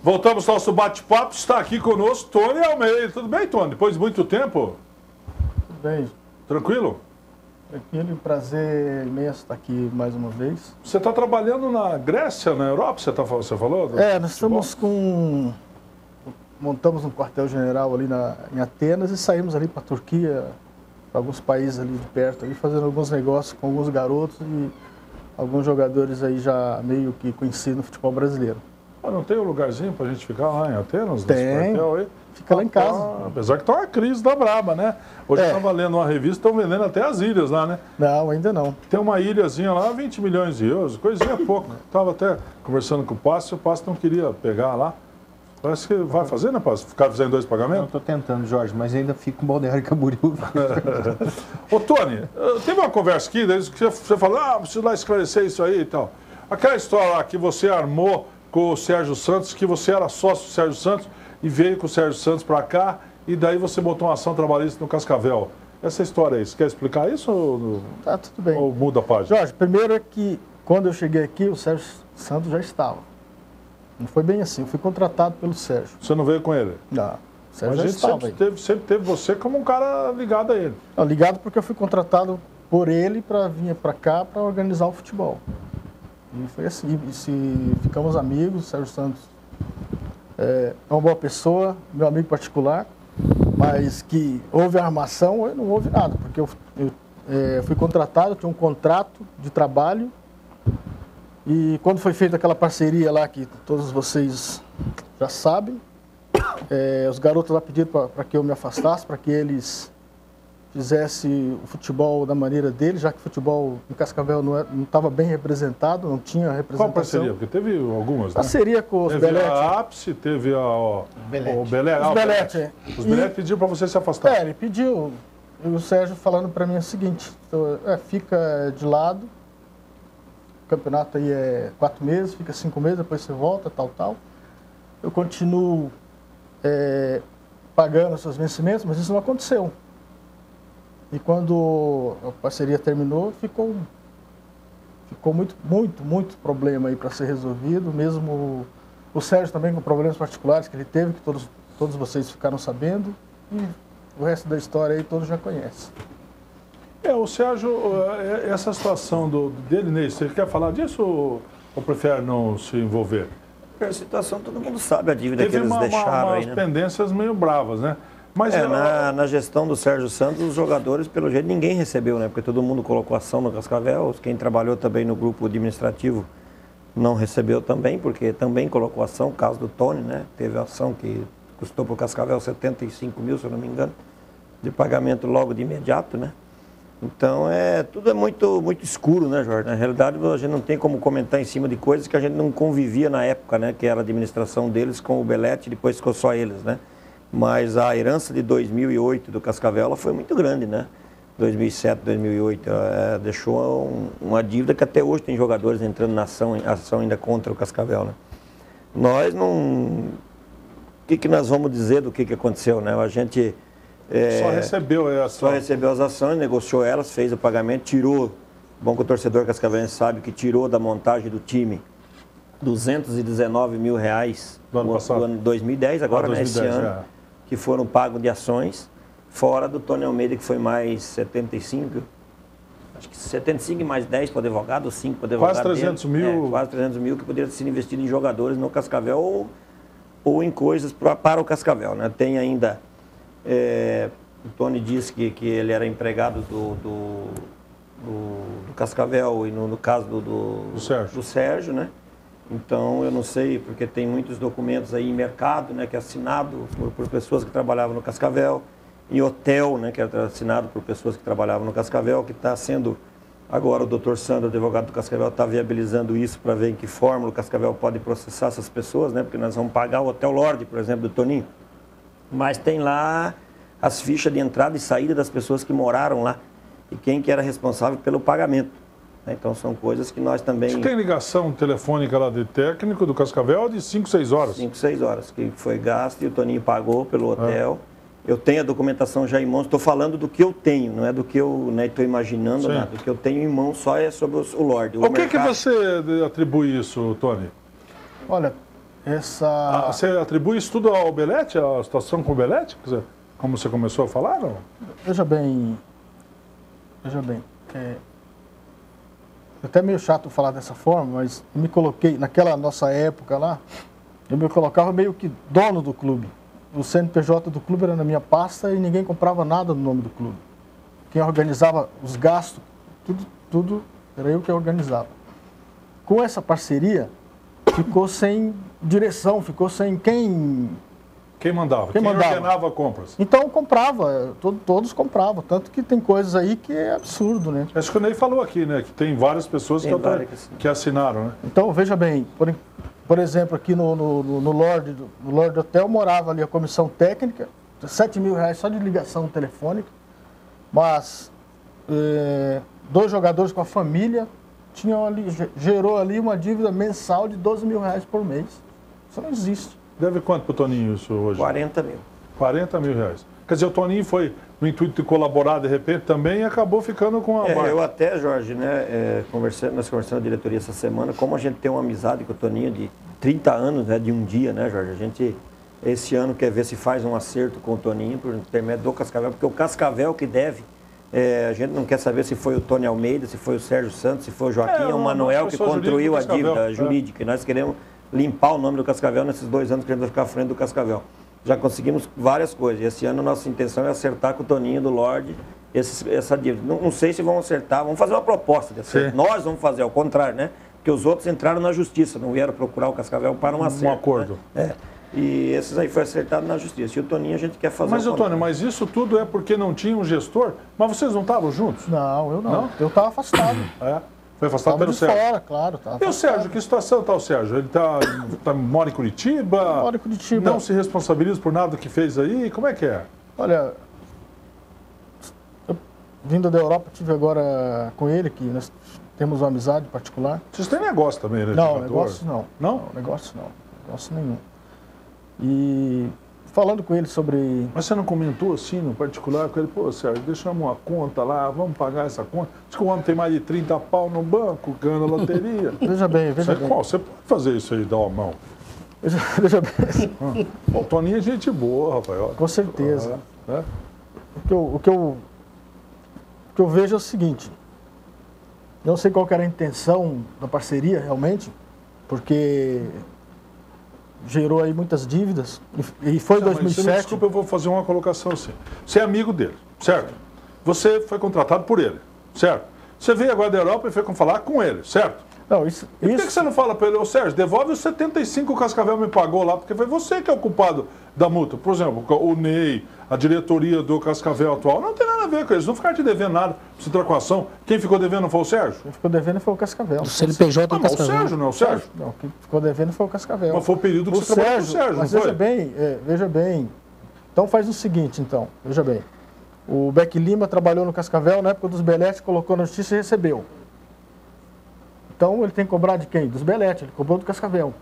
Voltamos ao nosso bate-papo. Está aqui conosco Tony Almeida. Tudo bem, Tony? Depois de muito tempo? Tudo bem. Tranquilo? Tranquilo, prazer imenso estar aqui mais uma vez. Você está trabalhando na Grécia, na Europa, você falou? Nós estamos montamos um quartel-general ali em Atenas e saímos ali para a Turquia, para alguns países ali de perto, ali, fazendo alguns negócios com alguns garotos e alguns jogadores aí já meio que conhecidos no futebol brasileiro. Não tem um lugarzinho para a gente ficar lá em Atenas? Tem, fica lá em casa. Apesar que está uma crise da braba, né? Hoje eu estava lendo uma revista, estão vendendo até as ilhas lá, né? Não, ainda não. Tem uma ilhazinha lá, 20 milhões de euros, coisinha pouco. Estava até conversando com o Passo não queria pegar lá. Parece que vai fazer, né, Passo? Ficar fazendo 2 pagamentos? Estou tentando, Jorge, mas ainda fico com o Balneário Camboriú. Ô, Tony, teve uma conversa aqui, desde que você falou, preciso lá esclarecer isso aí e tal. Aquela história lá que você armou com o Sérgio Santos, que você era sócio do Sérgio Santos e veio com o Sérgio Santos para cá e daí você botou uma ação trabalhista no Cascavel. Essa história aí, você quer explicar isso ou, tá, tudo bem. Ou muda a página? Jorge, primeiro é que quando eu cheguei aqui, o Sérgio Santos já estava. Não foi bem assim, eu fui contratado pelo Sérgio. Você não veio com ele? Não, o Sérgio já estava. Sempre teve você como um cara ligado a ele. Não, ligado porque eu fui contratado por ele para vir para cá para organizar o futebol. E foi assim, ficamos amigos, o Sérgio Santos é uma boa pessoa, meu amigo particular, mas que houve armação, não houve nada, porque eu fui contratado, tinha um contrato de trabalho, e quando foi feita aquela parceria lá que todos vocês já sabem, os garotos lá pediram para que eu me afastasse, para que eles fizessem o futebol da maneira deles, já que o futebol em Cascavel não estava bem representado, não tinha representação. Qual parceria? Porque teve algumas, né? Parceria com os Belete. Belete. Teve a Ápice, teve o Belete. Os Belete. Os Belete pediram para você se afastar. Ele pediu. E o Sérgio falando para mim o seguinte, fica de lado, o campeonato aí é 4 meses, fica 5 meses, depois você volta, tal. Eu continuo pagando os seus vencimentos, mas isso não aconteceu. E quando a parceria terminou, ficou muito problema aí para ser resolvido, mesmo o Sérgio também com problemas particulares que ele teve, que todos vocês ficaram sabendo, e o resto da história aí todos já conhecem. O Sérgio, essa situação dele nisso, ele quer falar disso ou prefere não se envolver? A situação, todo mundo sabe a dívida que eles deixaram aí, né? Teve umas pendências meio bravas, né? Mas na gestão do Sérgio Santos, os jogadores, pelo jeito, ninguém recebeu, né? Porque todo mundo colocou ação no Cascavel, quem trabalhou também no grupo administrativo não recebeu também, porque também colocou ação, o caso do Tony, né? Teve ação que custou para o Cascavel 75 mil, se eu não me engano, de pagamento logo de imediato, né? Então, tudo é muito escuro, né, Jorge? Na realidade, a gente não tem como comentar em cima de coisas que a gente não convivia na época, né? Que era a administração deles com o Belete, depois ficou só eles, né? Mas a herança de 2008 do Cascavel ela foi muito grande, né? 2007, 2008, deixou uma dívida que até hoje tem jogadores entrando na ação ainda contra o Cascavel, né? Nós não... O que nós vamos dizer do que aconteceu, né? A gente... Só recebeu Só recebeu as ações, negociou elas, fez o pagamento, tirou... Bom que o torcedor cascavelense sabe que tirou da montagem do time 219 mil reais do ano passado. Do ano 2010, agora 2010, esse ano, que foram pagos de ações, fora do Tony Almeida, que foi mais 75, acho que 75 e mais 10 para o advogado, 5 para o advogado. Quase 300 mil. Quase 300 mil que poderia ser investido em jogadores no Cascavel ou em coisas para o Cascavel, né? Tem ainda, o Tony disse que ele era empregado do Cascavel e no caso do Sérgio, né? Então, eu não sei, porque tem muitos documentos aí em mercado, né, que é assinado por pessoas que trabalhavam no Cascavel, e hotel, né, que era assinado por pessoas que trabalhavam no Cascavel, que está sendo, agora o doutor Sandro, advogado do Cascavel, está viabilizando isso para ver em que forma o Cascavel pode processar essas pessoas, né, porque nós vamos pagar o Hotel Lorde, por exemplo, do Toninho. Mas tem lá as fichas de entrada e saída das pessoas que moraram lá, e quem que era responsável pelo pagamento. Então, são coisas que nós também... Você tem ligação telefônica lá de técnico do Cascavel de 5, 6 horas? 5, 6 horas, que foi gasto e o Toninho pagou pelo hotel. Eu tenho a documentação já em mãos, estou falando do que eu tenho, não é do que eu estou imaginando, nada. Do que eu tenho em mãos só é sobre o Lorde. O que você atribui isso, Tony? Olha, Você atribui isso tudo ao Belletti, a situação com o Belletti? Quer dizer, como você começou a falar, não? Veja bem, é até meio chato falar dessa forma, mas eu me coloquei, naquela nossa época lá, eu me colocava meio que dono do clube. O CNPJ do clube era na minha pasta e ninguém comprava nada no nome do clube. Quem organizava os gastos, tudo era eu que organizava. Com essa parceria, ficou sem direção, ficou sem quem mandava? Quem mandava? Ordenava compras? Então comprava, todos compravam. Tanto que tem coisas aí que é absurdo, né? Acho que o Ney falou aqui, né? Que tem várias pessoas que assinaram, né? Então, veja bem, por exemplo, aqui no Lorde Hotel morava ali a comissão técnica, R$7.000 só de ligação telefônica, mas 2 jogadores com a família gerou ali uma dívida mensal de R$12.000 por mês. Isso não existe. Deve quanto pro Toninho isso hoje? 40 mil. R$40.000. Quer dizer, o Toninho foi no intuito de colaborar de repente também e acabou ficando com a marca. Eu até, Jorge, né, nós conversamos na diretoria essa semana, como a gente tem uma amizade com o Toninho de 30 anos, né, de um dia, né, Jorge? A gente, esse ano, quer ver se faz um acerto com o Toninho, por intermédio do Cascavel, porque o Cascavel que deve, a gente não quer saber se foi o Tony Almeida, se foi o Sérgio Santos, se foi o Joaquim ou o Manuel que construiu a dívida jurídica. E nós queremos limpar o nome do Cascavel nesses 2 anos que a gente vai ficar à frente do Cascavel. Já conseguimos várias coisas. Esse ano nossa intenção é acertar com o Toninho do Lorde essa dívida. Não sei se vão acertar, vamos fazer uma proposta de acerto. Nós vamos fazer, ao contrário, né? Porque os outros entraram na justiça, não vieram procurar o Cascavel para um acerto. Um acordo. Né? E esses aí foi acertado na justiça. E o Toninho a gente quer fazer. Mas, Tony, mas isso tudo é porque não tinha um gestor? Mas vocês não estavam juntos? Não, eu não. Eu estava afastado. Foi afastado pelo Sérgio? Fora, claro. E o Sérgio, que situação está o Sérgio? Ele mora em Curitiba? Mora em Curitiba. Não se responsabiliza por nada que fez aí? Como é que é? Olha, eu, vindo da Europa, tive agora com ele, que nós temos uma amizade particular. Vocês têm negócio também, né? Não, negócio não. Não? Negócio não. Negócio nenhum. E falando com ele sobre... Mas você não comentou assim, no particular, com ele? Pô, Sérgio, deixamos uma conta lá, vamos pagar essa conta. Diz que o homem tem mais de 30 pau no banco, ganha na loteria. Veja bem. Você pode fazer isso aí, dar uma mão. Veja bem. O Toninho é gente boa, Rafael. Com certeza. O que eu vejo é o seguinte. Não sei qual que era a intenção da parceria, realmente, porque gerou aí muitas dívidas, e foi em 2007... Desculpa, eu vou fazer uma colocação assim. Você é amigo dele, certo? Você foi contratado por ele, certo? Você veio agora da Europa e foi falar com ele, certo? Não, E por que você não fala para ele, ô Sérgio, devolve os 75 que o Cascavel me pagou lá, porque foi você que é o culpado da multa. Por exemplo, o Ney, a diretoria do Cascavel atual, não tem nada a ver com eles, não ficaram te devendo nada, você entrar com a ação. Quem ficou devendo não foi o Sérgio? Quem ficou devendo foi o Cascavel. O CNPJ do Cascavel. O Sérgio, não é o Sérgio? Não, quem ficou devendo foi o Cascavel. Mas foi o período que você trabalhou com o Sérgio, mas não foi? Veja bem. Então faz o seguinte, então, veja bem. O Beck Lima trabalhou no Cascavel, na época dos Belletti, colocou na justiça e recebeu. Então ele tem que cobrar de quem? Dos Belletti, ele cobrou do Cascavel.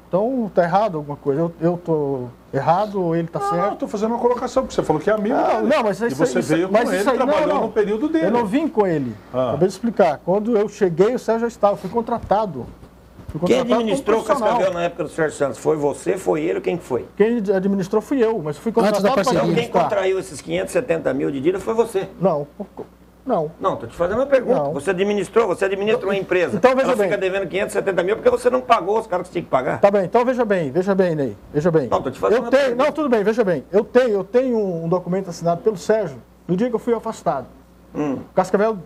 Então está errado alguma coisa. Eu estou errado ou ele está certo? Não, estou fazendo uma colocação, porque você falou que é amigo dele. Não, mas e você veio com ele, trabalhou no período dele. Eu não vim com ele. Acabei de explicar. Quando eu cheguei, o Sérgio já estava, fui contratado. Quem administrou o Cascavel na época do Sérgio Santos? Foi você, foi ele ou quem foi? Quem administrou fui eu, mas fui contratado para administrar. Então quem contraiu esses 570 mil de dívida foi você? Não. Não, estou te fazendo uma pergunta. Não. Você administra uma empresa. Então, veja ela bem. Fica devendo 570 mil porque você não pagou os caras que você tinha que pagar. Tá bem, então veja bem, Ney. Veja bem. Não, estou te fazendo uma pergunta. Não, tudo bem, veja bem. Eu tenho um documento assinado pelo Sérgio no dia que eu fui afastado. O Cascavel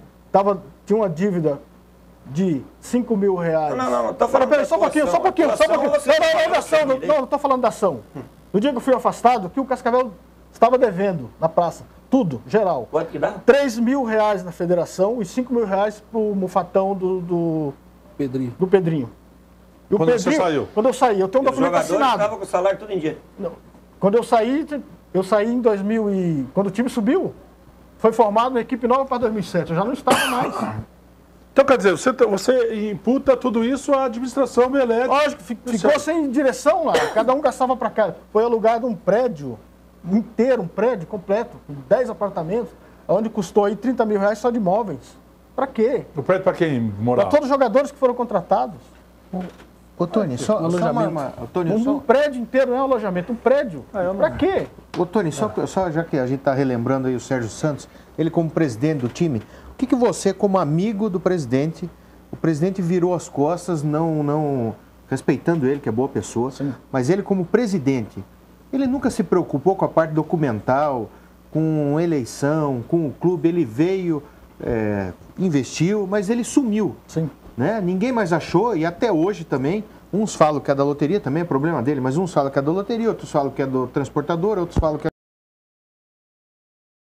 tinha uma dívida de R$5.000. Não, tá falando Peraí, só um pouquinho. Não, estou falando da ação. No dia que eu fui afastado, que o Cascavel estava devendo na praça. Tudo, geral. Quanto que dá? R$3.000 na federação e R$5.000 pro mufatão do Pedrinho. E Quando você saiu? Quando eu saí, eu tenho um documento assinado. Os jogadores estavam com o salário todo em dia. Não. Quando eu saí em 2000 e... Quando o time subiu, foi formado uma equipe nova para 2007. Eu já não estava mais. Então, quer dizer, você imputa tudo isso à administração Belletti. Lógico, ficou sem direção lá. Cada um gastava para cá. Foi alugado um prédio inteiro, um prédio completo, com 10 apartamentos, onde custou aí R$30.000 só de imóveis. Para quê? O prédio para quem morava? Para todos os jogadores que foram contratados. Ô, Tony, só Um prédio inteiro não é um alojamento, um prédio. Pra quê? Ô, Tony, só já que a gente está relembrando aí o Sérgio Santos, ele como presidente do time, o que você, como amigo do presidente, o presidente virou as costas, não respeitando ele, que é boa pessoa, Sim. mas ele como presidente, ele nunca se preocupou com a parte documental, com eleição, com o clube, ele veio, investiu, mas ele sumiu. Sim. Né? Ninguém mais achou, e até hoje também, uns falam que é da loteria, também é problema dele, mas uns falam que é da loteria, outros falam que é do transportador, outros falam que é